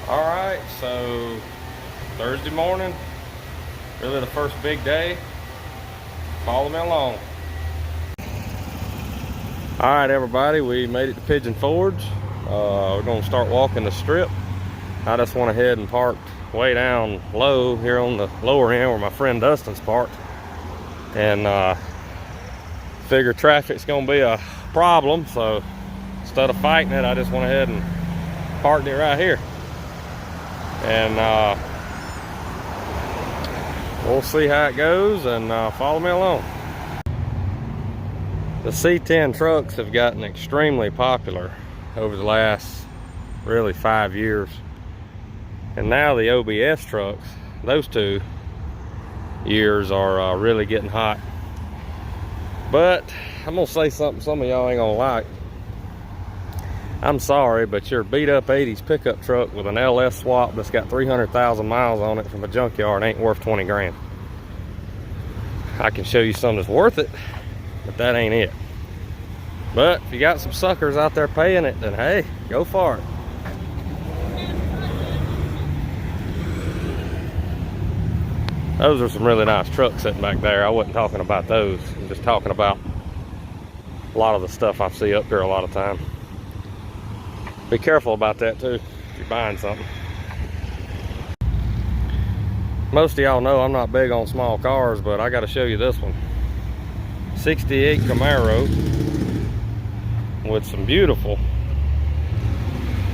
Alright, so Thursday morning, really the first big day. Follow me along. Alright everybody, we made it to Pigeon Forge. We're going to start walking the strip. I just went ahead and parked way down low here on the lower end where my friend Dustin's parked. And figure traffic's going to be a problem, so instead of fighting it, I just went ahead and parked it right here. And we'll see how it goes, and follow me along. The C10 trucks have gotten extremely popular over the last really 5 years. And now the OBS trucks, those 2 years are really getting hot. But I'm gonna say something some of y'all ain't gonna like. I'm sorry, but your beat up 80s pickup truck with an LS swap that's got 300,000 miles on it from a junkyard ain't worth 20 grand. I can show you something that's worth it, but that ain't it. But if you got some suckers out there paying it, then hey, go for it. Those are some really nice trucks sitting back there. I wasn't talking about those. I'm just talking about a lot of the stuff I see up here a lot of time. Be careful about that too, if you're buying something. Most of y'all know I'm not big on small cars, but I gotta show you this one. 68 Camaro with some beautiful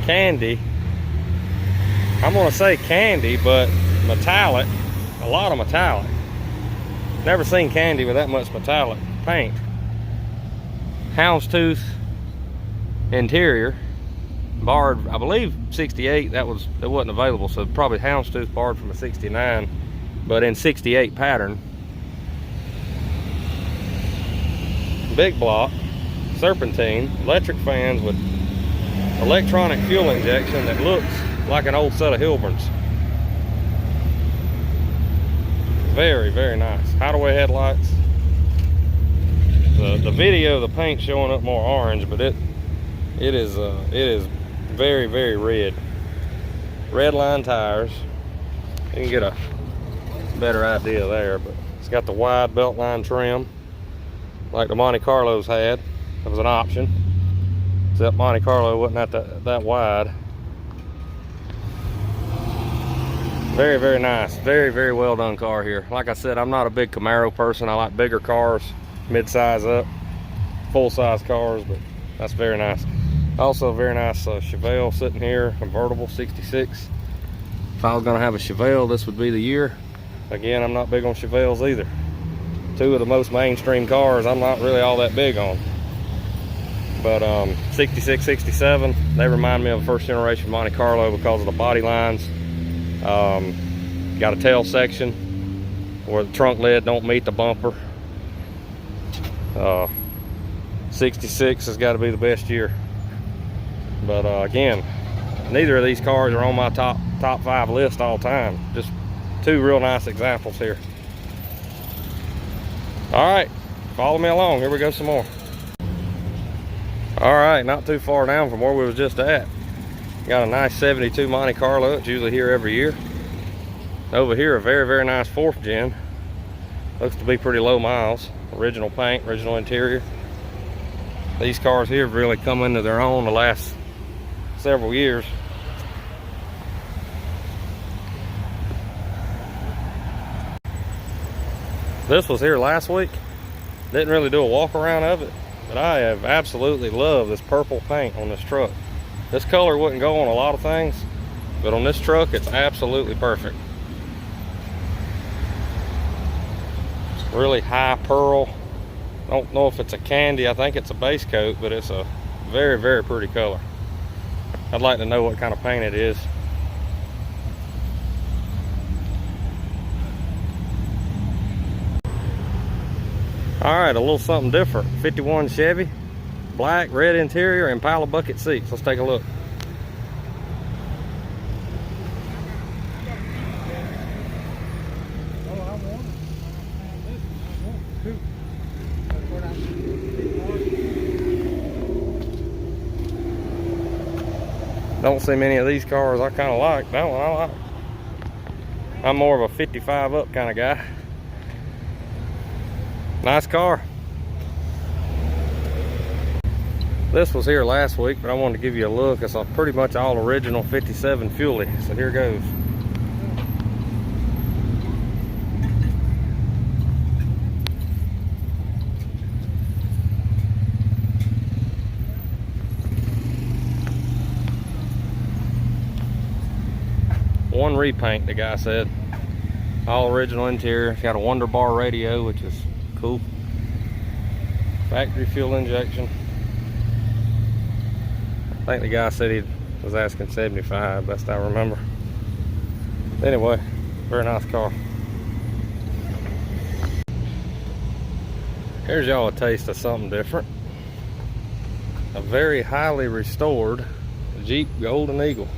candy. I'm gonna say candy, but metallic, a lot of metallic. Never seen candy with that much metallic paint. Houndstooth interior. Barred, I believe 68, that wasn't available, so probably houndstooth barred from a 69, but in 68 pattern. Big block, serpentine, electric fans with electronic fuel injection that looks like an old set of Hilburns. Very, very nice. Hideaway headlights. The video, the paint showing up more orange, but it is very, very red. Red line tires. You can get a better idea there, but it's got the wide belt line trim like the Monte Carlos had. That was an option, except Monte Carlo wasn't that wide. Very, very nice. Very, very well done car here. Like I said, I'm not a big Camaro person. I like bigger cars, mid-size up, full-size cars, but that's very nice. Also very nice Chevelle sitting here, convertible 66. If I was gonna have a Chevelle, this would be the year. Again, I'm not big on Chevelles either. 2 of the most mainstream cars I'm not really all that big on. But 66, 67, they remind me of a first generation Monte Carlo because of the body lines. Got a tail section where the trunk lid don't meet the bumper. 66 has got to be the best year. But again, neither of these cars are on my top 5 list all time. Just 2 real nice examples here. All right, follow me along. Here we go some more. All right, not too far down from where we was just at. Got a nice 72 Monte Carlo. It's usually here every year. Over here, a very, very nice 4th gen. Looks to be pretty low miles. Original paint, original interior. These cars here have really come into their own the last several years. This was here last week. Didn't really do a walk around of it, but I have absolutely loved this purple paint on this truck. This color wouldn't go on a lot of things, but on this truck it's absolutely perfect. It's really high pearl. I don't know if it's a candy, I think it's a base coat, but it's a very, very pretty color. I'd like to know what kind of paint it is. All right, a little something different. 51 Chevy, black, red interior, and Impala bucket seats. Let's take a look. Don't see many of these cars I kind of like. That one I like. I'm more of a 55 up kind of guy. Nice car. This was here last week, but I wanted to give you a look. It's a pretty much all original 57 Fuelie. So here goes. One repaint, the guy said. All original interior. It's got a Wonder Bar radio, which is cool. Factory fuel injection. I think the guy said he was asking 75, best I remember. Anyway, very nice car. Here's y'all a taste of something different. A very highly restored Jeep Golden Eagle.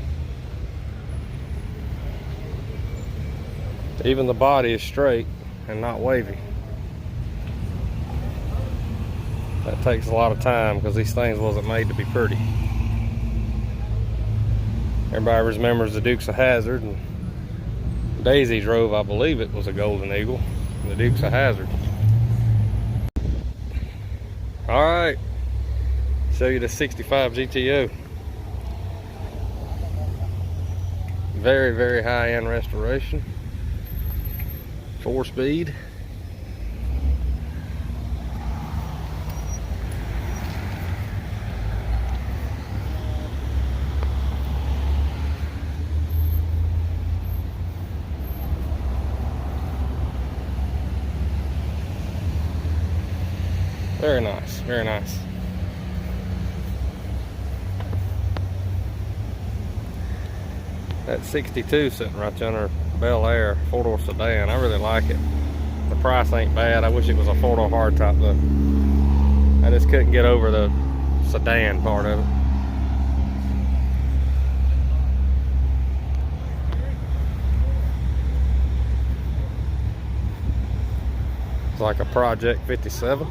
Even the body is straight and not wavy. That takes a lot of time because these things wasn't made to be pretty. Everybody remembers the Dukes of Hazzard, and Daisy drove, I believe it was a Golden Eagle, the Dukes of Hazzard. All right, show you the 65 GTO. Very, very high-end restoration. 4-speed. Very nice, very nice. That 62 sitting right under Bel Air 4-door sedan. I really like it. The price ain't bad. I wish it was a 4-door hardtop though. I just couldn't get over the sedan part of it. It's like a Project 57.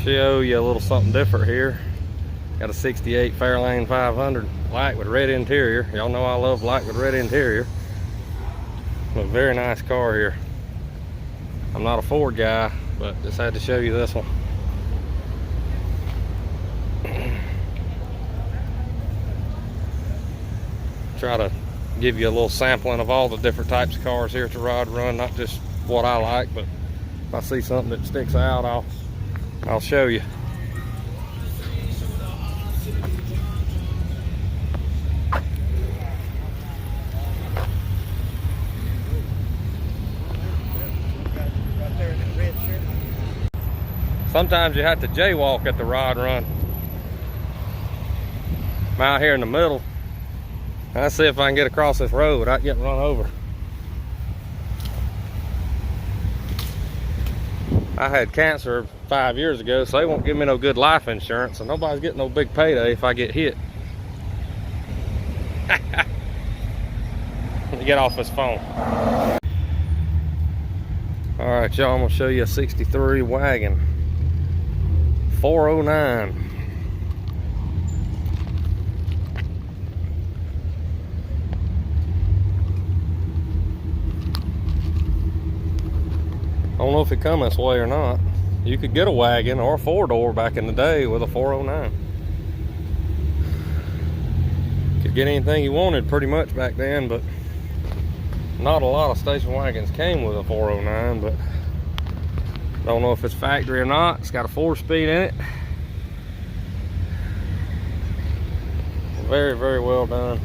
Show you a little something different here. Got a 68 Fairlane 500, light with red interior. Y'all know I love light with red interior. A very nice car here. I'm not a Ford guy, but just had to show you this one. Try to give you a little sampling of all the different types of cars here at the Rod Run, not just what I like, but if I see something that sticks out, I'll show you. Sometimes you have to jaywalk at the Rod Run. I'm out here in the middle. I'll see if I can get across this road without getting run over. I had cancer 5 years ago, so they won't give me no good life insurance, and nobody's getting no big payday if I get hit. Let me get off this phone. All right, y'all, I'm gonna show you a 63 Wagon. 409. I don't know if it come this way or not. You could get a wagon or a 4-door back in the day with a 409. Could get anything you wanted pretty much back then, but not a lot of station wagons came with a 409, but don't know if it's factory or not. It's got a 4-speed in it. Very, very well done.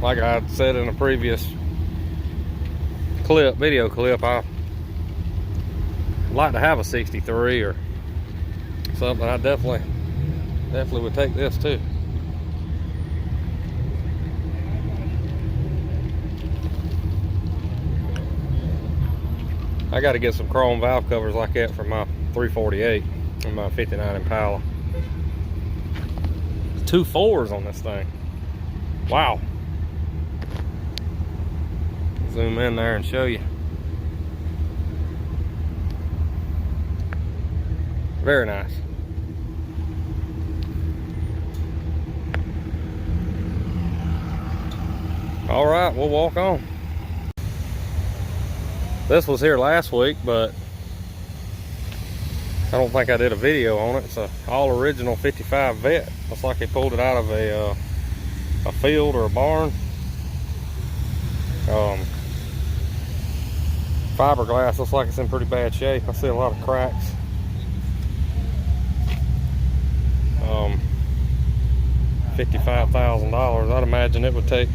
Like I said in a previous video clip, I like to have a 63 or something. I definitely would take this too. I got to get some chrome valve covers like that for my 348 and my 59 Impala. 2 4s on this thing. Wow. Zoom in there and show you. Very nice. All right, we'll walk on. This was here last week, but I don't think I did a video on it. It's a all original 55 Vet. Looks like they pulled it out of a field or a barn. Fiberglass looks like it's in pretty bad shape. I see a lot of cracks. $55,000. I'd imagine it would take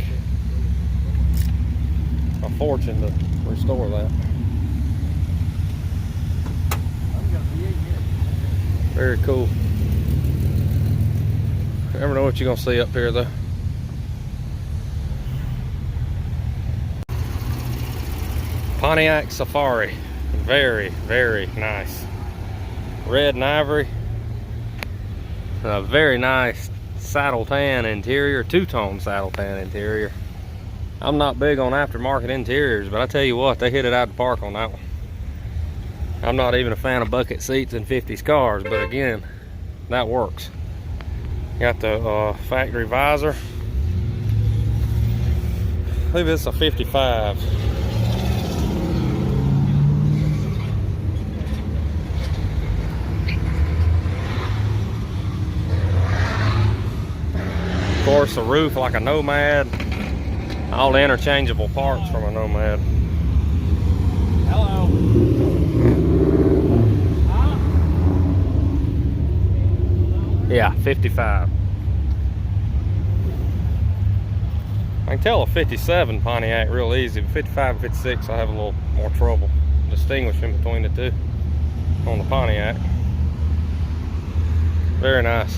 a fortune to restore that. Very cool. You never know what you're gonna see up here though. Pontiac Safari. Very, very nice. Red and ivory. A very nice saddle tan interior, two-tone saddle tan interior. I'm not big on aftermarket interiors, but I tell you what, they hit it out of the park on that one. I'm not even a fan of bucket seats in 50s cars, but again, that works. Got the factory visor. I believe it's a 55. Of course, the roof like a Nomad. All the interchangeable parts from a Nomad. Hello. Yeah, 55. I can tell a 57 Pontiac real easy, but 55 and 56 I have a little more trouble distinguishing between the two on the Pontiac. Very nice.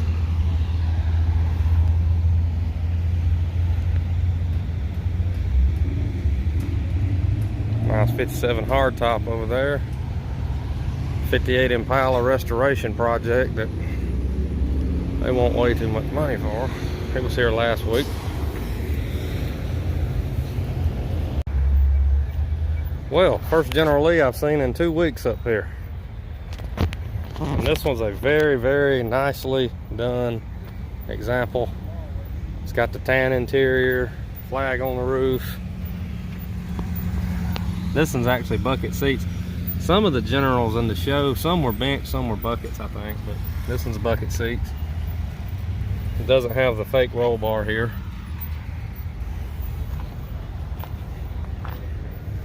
Nice 57 hardtop over there. 58 Impala restoration project that they want way too much money for. It was here last week. Well, first General Lee I've seen in 2 weeks up here. And this one's a very, very nicely done example. It's got the tan interior, flag on the roof. This one's actually bucket seats. Some of the Generals in the show, some were bench, some were buckets, I think, but this one's bucket seats. It doesn't have the fake roll bar here.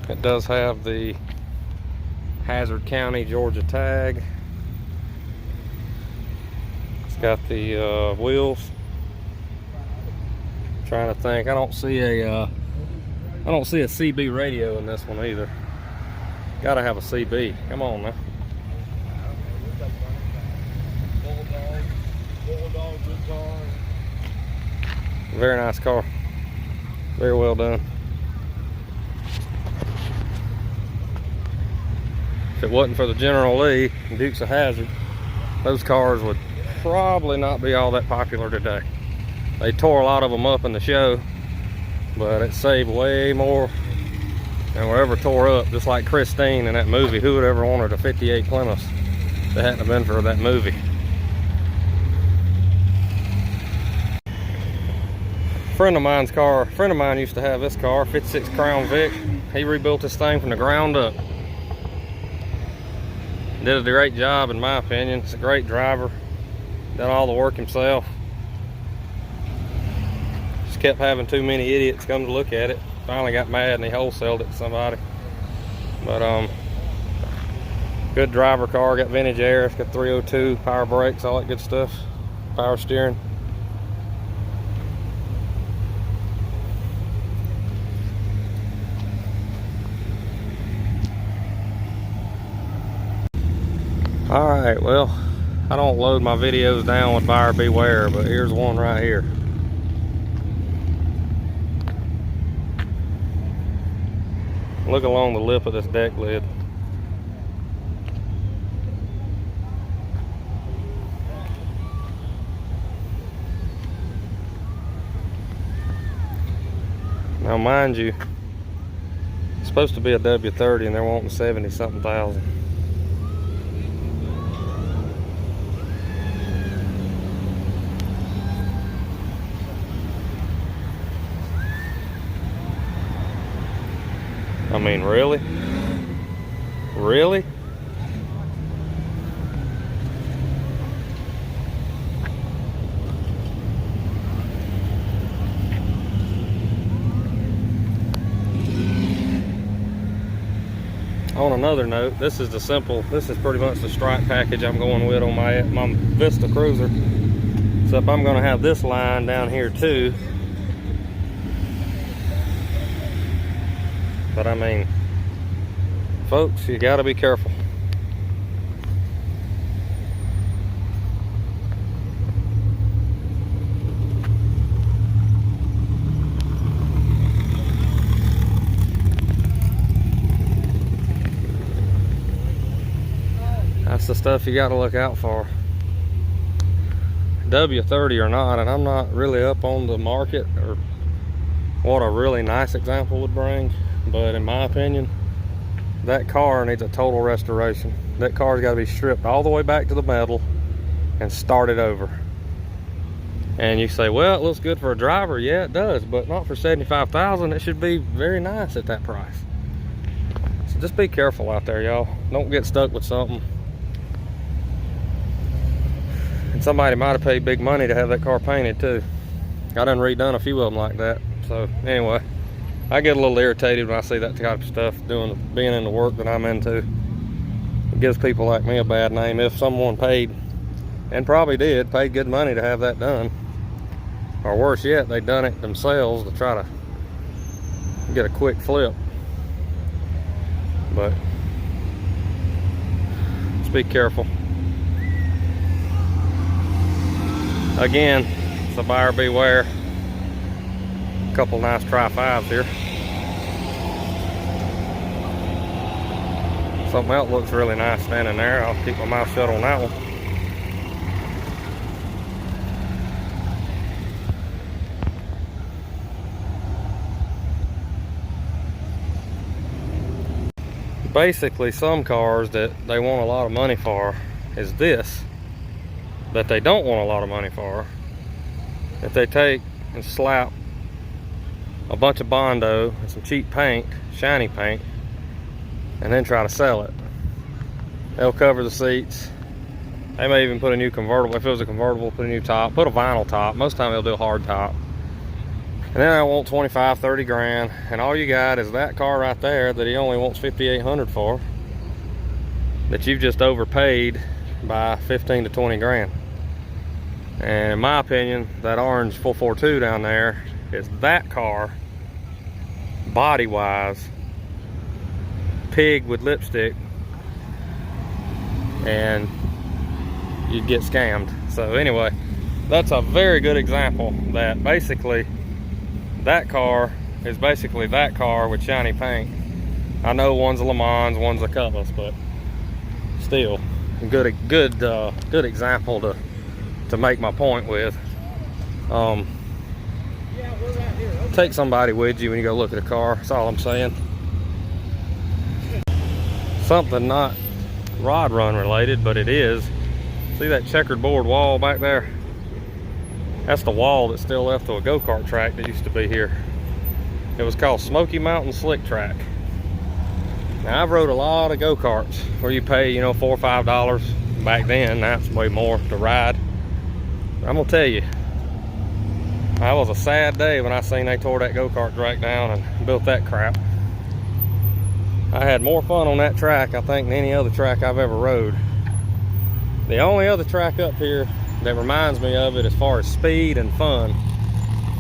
It does have the Hazard County, Georgia tag. It's got the wheels. I'm trying to think, I don't see a CB radio in this one either. Gotta have a CB. Come on now. Very nice car. Very well done. If it wasn't for the General Lee and Dukes of Hazzard, those cars would probably not be all that popular today. They tore a lot of them up in the show, but it saved way more than were ever tore up. Just like Christine in that movie. Who would ever wanted a 58 Plymouth if it hadn't have been for that movie? A friend of mine used to have this car, 56 Crown Vic. He rebuilt this thing from the ground up. Did a great job in my opinion. It's a great driver. Done all the work himself. Just kept having too many idiots come to look at it. Finally got mad and he wholesaled it to somebody. But good driver car, got vintage air, it's got 302, power brakes, all that good stuff. Power steering. Alright, well, I don't load my videos down with buyer beware, but here's one right here. Look along the lip of this deck lid. Now mind you, it's supposed to be a W30 and they're wanting 70-something thousand. mean, really? Really? On another note, this is pretty much the stripe package I'm going with on my Vista Cruiser. Except I'm gonna have this line down here too. But I mean, folks, you gotta be careful. That's the stuff you gotta look out for. W30 or not, and I'm not really up on the market or what a really nice example would bring, but in my opinion, that car needs a total restoration. That car's got to be stripped all the way back to the metal and started over. And you say, well, it looks good for a driver. Yeah, it does, but not for $75,000. It should be very nice at that price. So just be careful out there, y'all. Don't get stuck with something. And somebody might have paid big money to have that car painted too. I done redone a few of them like that. So anyway, I get a little irritated when I see that type of stuff being in the work that I'm into. It gives people like me a bad name. If someone paid, and probably did, paid good money to have that done, or worse yet, they done it themselves to try to get a quick flip. But just be careful. Again, it's a buyer beware. A couple nice Tri-5s here. Something else looks really nice standing there. I'll keep my mouth shut on that one. Basically, some cars that they want a lot of money for is this, that they don't want a lot of money for. If they take and slap a bunch of Bondo and some cheap paint, shiny paint, and then try to sell it, they'll cover the seats. They may even put a new convertible. If it was a convertible, put a new top, put a vinyl top. Most of the time they'll do a hard top. And then I want 25, 30 grand, and all you got is that car right there that he only wants 5,800 for, that you've just overpaid by 15 to 20 grand. And in my opinion, that orange 442 down there is that car, body wise, pig with lipstick, and you'd get scammed. So anyway, that's a very good example that basically that car is basically that car with shiny paint. I know one's a Le Mans, one's a Cutlass, but still good example to make my point with. Take somebody with you when you go look at a car. That's all I'm saying. Something not rod run related, but it is. See that checkered board wall back there? That's the wall that's still left of a go-kart track that used to be here. It was called Smoky Mountain Slick Track. Now, I've rode a lot of go-karts where you pay, you know, $4 or $5 back then. Now it's way more to ride. I'm gonna tell you, that was a sad day when I seen they tore that go-kart track down and built that crap. I had more fun on that track, I think, than any other track I've ever rode. The only other track up here that reminds me of it as far as speed and fun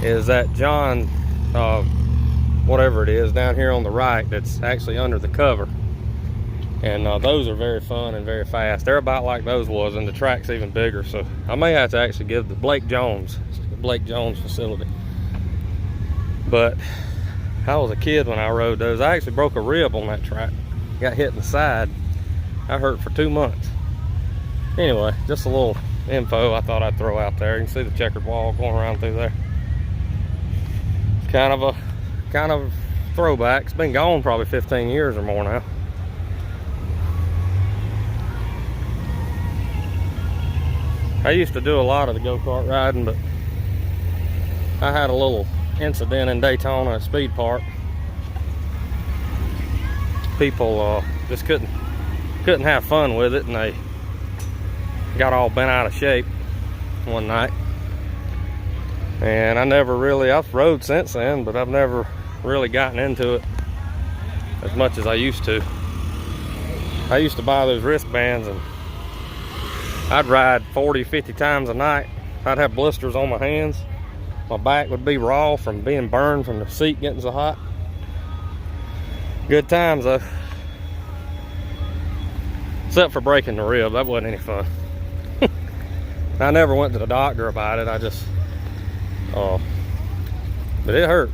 is that John, whatever it is, down here on the right that's actually under the cover. And those are very fun and very fast. They're about like those was, and the track's even bigger. So I may have to actually give the Blake Jones facility. But I was a kid when I rode those. I actually broke a rib on that track. Got hit in the side. I hurt for 2 months. Anyway, just a little info I thought I'd throw out there. You can see the checkered wall going around through there. It's kind of throwback. It's been gone probably 15 years or more now. I used to do a lot of the go-kart riding, but I had a little incident in Daytona at Speed Park. people just couldn't have fun with it, and they got all bent out of shape one night. And I've rode since then, but I've never really gotten into it as much as I used to. I used to buy those wristbands and I'd ride 40, 50 times a night. I'd have blisters on my hands. My back would be raw from being burned from the seat getting so hot. Good times though. Except for breaking the rib, that wasn't any fun. I never went to the doctor about it. But it hurt.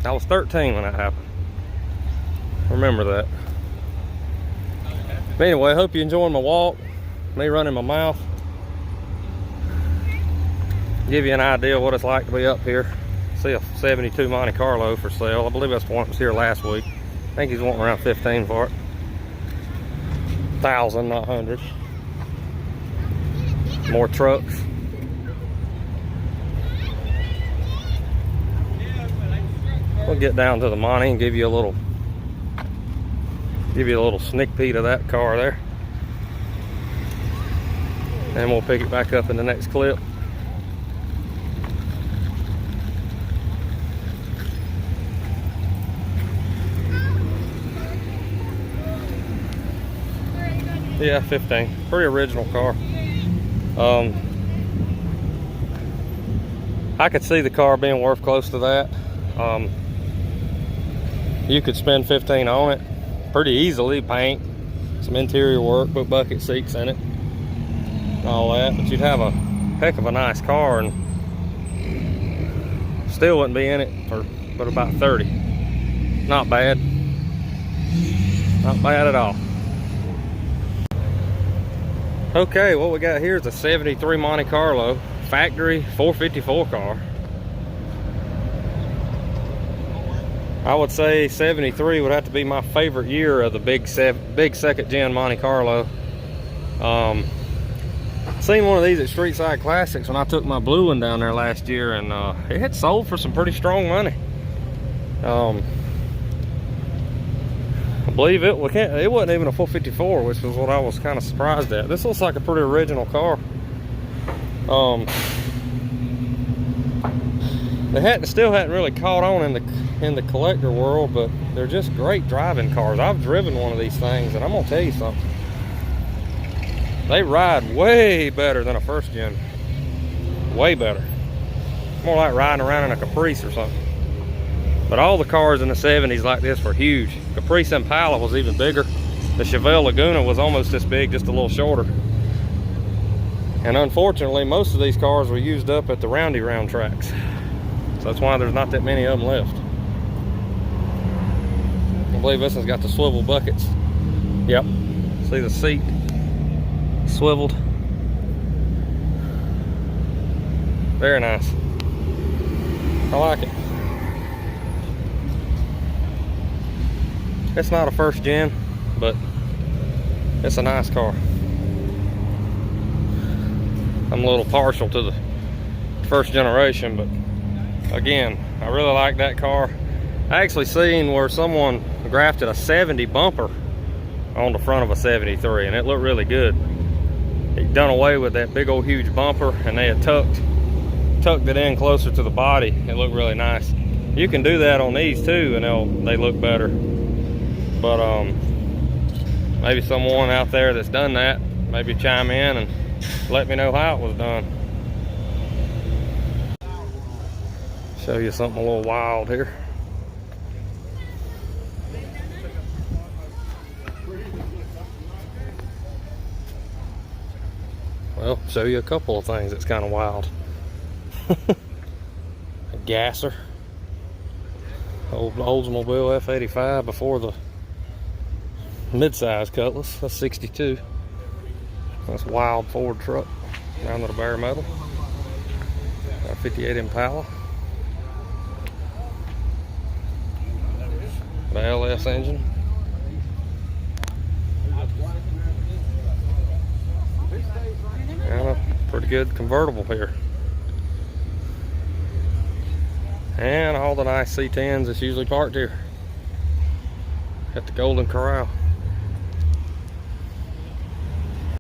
I was 13 when that happened. Remember that. But anyway, I hope you're enjoying my walk. Me running my mouth. Give you an idea of what it's like to be up here. See a 72 Monte Carlo for sale. I believe that's the one that was here last week. I think he's wanting around 15 for it. 1,000, not 100. More trucks. We'll get down to the Monte and give you a little sneak peek of that car there. And we'll pick it back up in the next clip. Yeah, 15. Pretty original car. I could see the car being worth close to that. You could spend 15 on it pretty easily. Paint, some interior work, put bucket seats in it, and all that. But you'd have a heck of a nice car, and still wouldn't be in it for but about 30. Not bad. Not bad at all. Okay, what we got here is a 73 Monte Carlo, factory 454 car. I would say 73 would have to be my favorite year of the big second gen Monte Carlo. Seen one of these at Street Side Classics when I took my blue one down there last year, and it had sold for some pretty strong money. I believe it wasn't even a 454, which was what I was kind of surprised at. This looks like a pretty original car. They still hadn't really caught on in the collector world, but they're just great driving cars. I've driven one of these things, and I'm gonna tell you something. They ride way better than a first gen. Way better. More like riding around in a Caprice or something. But all the cars in the 70s like this were huge. Caprice Impala was even bigger. The Chevelle Laguna was almost this big, just a little shorter. And unfortunately, most of these cars were used up at the Roundy Round tracks. So that's why there's not that many of them left. I believe this one's got the swivel buckets. Yep. See the seat swiveled. Very nice. I like it. It's not a first gen, but it's a nice car. I'm a little partial to the first generation, but again, I really like that car. I actually seen where someone grafted a 70 bumper on the front of a 73, and it looked really good. They'd done away with that big old huge bumper, and they had tucked it in closer to the body. It looked really nice. You can do that on these too, and they look better. But maybe someone out there that's done that, maybe chime in and let me know how it was done. Show you something a little wild here. Well, show you a couple of things that's kind of wild. A gasser. Old Oldsmobile F85 before the mid-size Cutlass. That's 62. That's a wild Ford truck. Down to the bare metal. Got a 58 Impala. The LS engine. And a pretty good convertible here. And all the nice C10s that's usually parked here. at the Golden Corral.